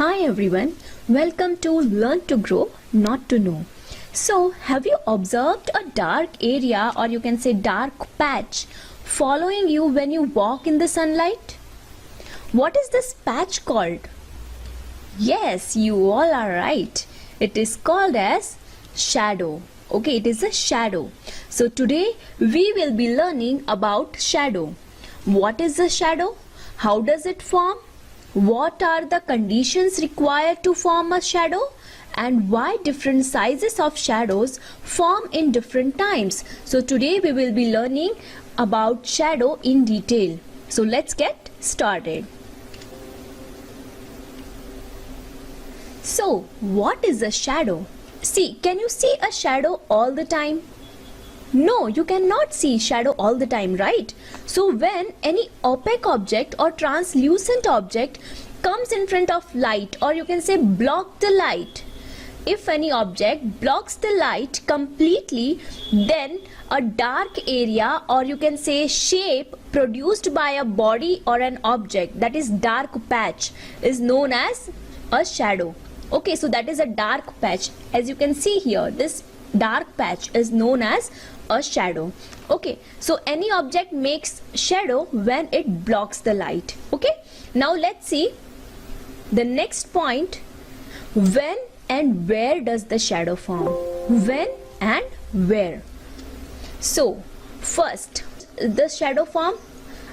Hi everyone, welcome to Learn to Grow, Not to Know. So, have you observed a dark area, or you can say dark patch, following you when you walk in the sunlight? What is this patch called? Yes, you all are right. It is called as shadow. Okay, it is a shadow. So today we will be learning about shadow. What is a shadow? How does it form? What are the conditions required to form a shadow? And why different sizes of shadows form in different times? So today we will be learning about shadow in detail. So let's get started. So what is a shadow? See, can you see a shadow all the time? No, you cannot see shadow all the time, right? So when any opaque object or translucent object comes in front of light, or you can say block the light, if any object blocks the light completely, then a dark area, or you can say shape produced by a body or an object, that is dark patch, is known as a shadow. Okay, so that is a dark patch. As you can see here, this dark patch is known as a shadow. Okay, so any object makes shadow when it blocks the light. Okay, now let's see the next point. When and where does the shadow form? When and where? So first, the shadow form,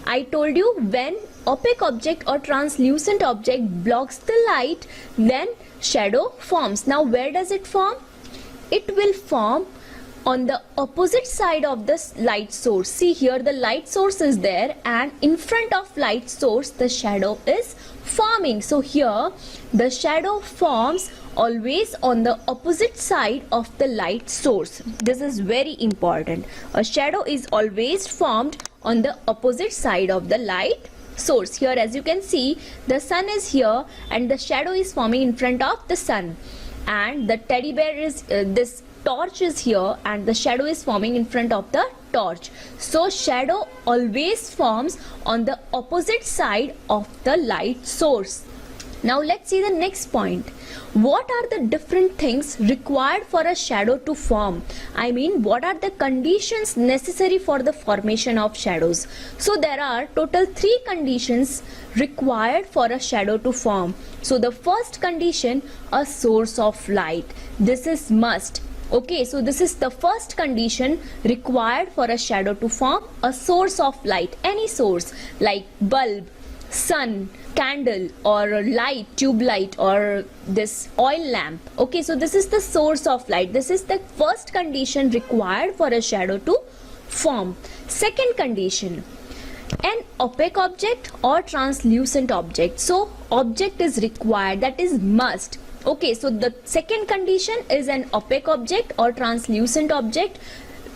I told you, when opaque object or translucent object blocks the light, then shadow forms. Now where does it form? It will form on the opposite side of the light source. See here, the light source is there, and in front of light source the shadow is forming. So here the shadow forms always on the opposite side of the light source. This is very important. A shadow is always formed on the opposite side of the light source. Here, as you can see, the sun is here and the shadow is forming in front of the sun, and the teddy bear is this torch is here and the shadow is forming in front of the torch. So shadow always forms on the opposite side of the light source. Now let's see the next point. What are the different things required for a shadow to form? I mean, what are the conditions necessary for the formation of shadows? So there are total 3 conditions required for a shadow to form. So the first condition, a source of light. This is must. Okay, so this is the first condition required for a shadow to form, a source of light. Any source like bulb, sun, candle, or light, tube light, or this oil lamp. Okay, so this is the source of light. This is the first condition required for a shadow to form. Second condition, an opaque object or translucent object. So object is required, that is must. Okay, so the second condition is an opaque object or translucent object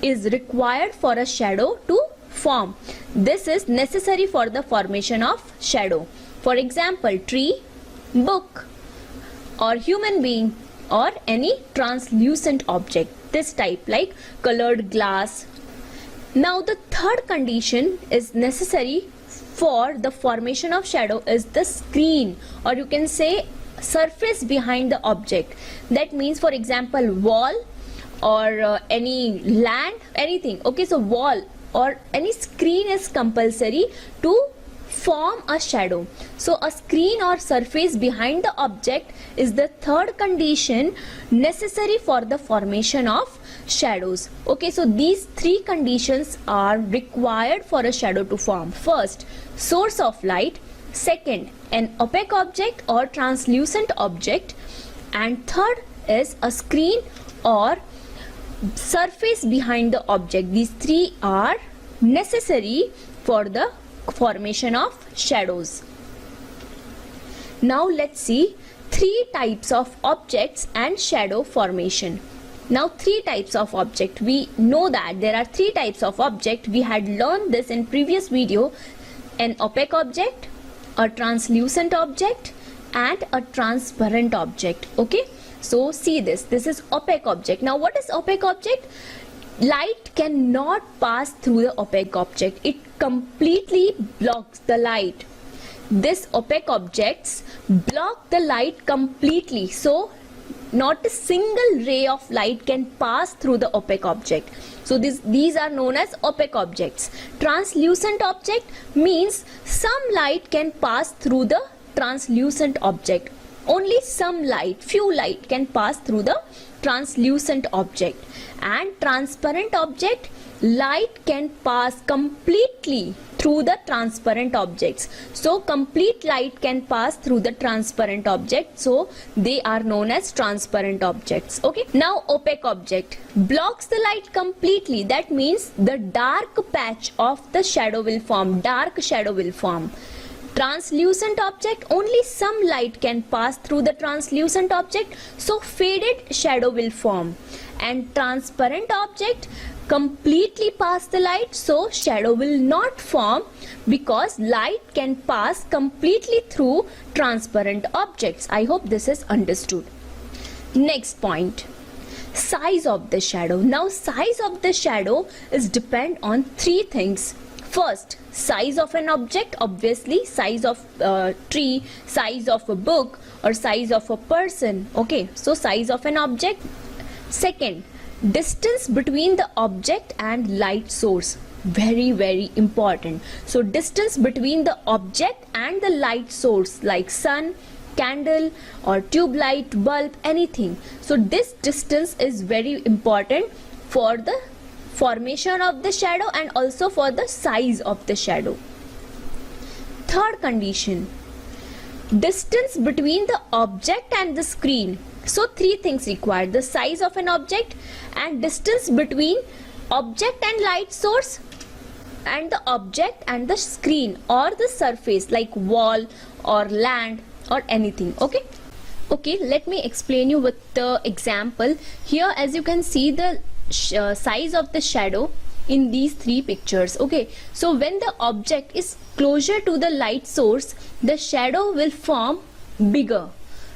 is required for a shadow to form. This is necessary for the formation of shadow. For example, tree, book, or human being, or any translucent object, this type, like colored glass. Now the third condition is necessary for the formation of shadow is the screen, or you can say surface behind the object. That means, for example, wall or any land, anything. Okay, so wall or any screen is compulsory to form a shadow. So a screen or surface behind the object is the third condition necessary for the formation of shadows. Okay, so these 3 conditions are required for a shadow to form. First, source of light. Second, an opaque object or translucent object. And third is a screen or surface behind the object. These 3 are necessary for the formation of shadows. Now let's see 3 types of objects and shadow formation. Now 3 types of object. We know that there are 3 types of object. We had learned this in previous video. An opaque object, a translucent object, and a transparent object. Okay, so see this is opaque object. Now what is opaque object? Light cannot pass through the opaque object. It completely blocks the light. this opaque objects block the light completely, so not a single ray of light can pass through the opaque object. So these are known as opaque objects. Translucent object means some light can pass through the translucent object. Only some light, few light can pass through the translucent object. And transparent object, light can pass completely through the transparent objects. So complete light can pass through the transparent object, so they are known as transparent objects. Okay, now opaque object blocks the light completely. That means the dark patch of the shadow will form, dark shadow will form. Translucent object, only some light can pass through the translucent object, so faded shadow will form. And transparent object completely pass the light, so shadow will not form, because light can pass completely through transparent objects. I hope this is understood. Next point, size of the shadow. Now size of the shadow is depend on three things. First, size of an object, obviously size of tree, size of a book, or size of a person. Okay, so size of an object. Second, distance between the object and light source, very important. So distance between the object and the light source, like sun, candle, or tube light, bulb, anything. So this distance is very important for the formation of the shadow and also for the size of the shadow. Third condition, distance between the object and the screen. So three things required: the size of an object and distance between object and light source, and the object and the screen or the surface like wall or land or anything. Okay, let me explain you with the example. Here as you can see the size of the shadow in these three pictures. Okay, so when the object is closer to the light source, the shadow will form bigger.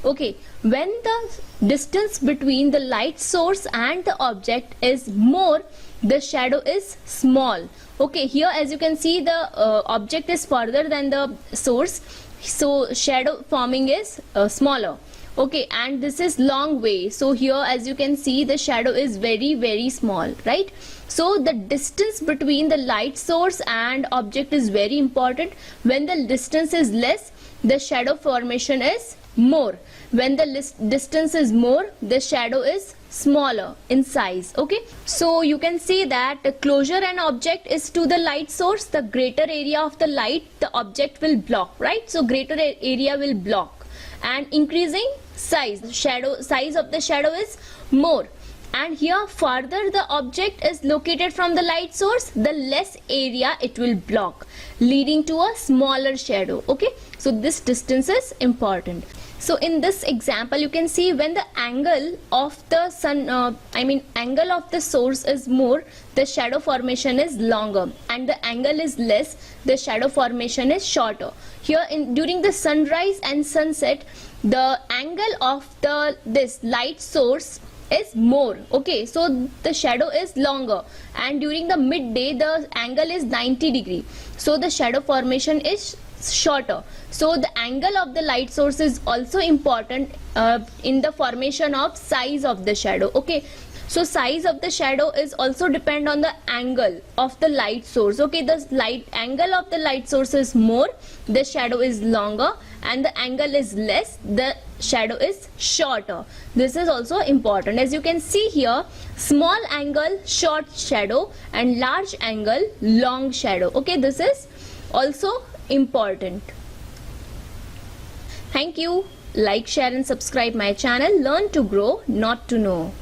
Okay, when the distance between the light source and the object is more, the shadow is small. Okay, here as you can see the object is further than the source, so shadow forming is smaller. Okay, and this is long way, so here as you can see the shadow is very small, right? So the distance between the light source and object is very important. When the distance is less, the shadow formation is more. When the distance is more, the shadow is smaller in size. Okay, so you can see that the closer an object is to the light source, the greater area of the light the object will block, right? So greater area will block, and increasing size of the shadow is more. And here further the object is located from the light source, the less area it will block, leading to a smaller shadow. Okay, so this distance is important. So in this example you can see when the angle of the sun angle of the source is more, the shadow formation is longer, and the angle is less, the shadow formation is shorter. Here during the sunrise and sunset, the angle of this light source is more. Okay, so the shadow is longer, and during the midday the angle is 90 degree, so the shadow formation is shorter. So the angle of the light source is also important in the formation of size of the shadow. Okay, so size of the shadow is also depend on the angle of the light source. Okay, the angle of the light source is more, the shadow is longer, and the angle is less, the shadow is shorter. This is also important. As you can see here, small angle short shadow and large angle long shadow. Okay, this is also important. Thank you. Like, share and subscribe my channel. Learn to grow, not to know.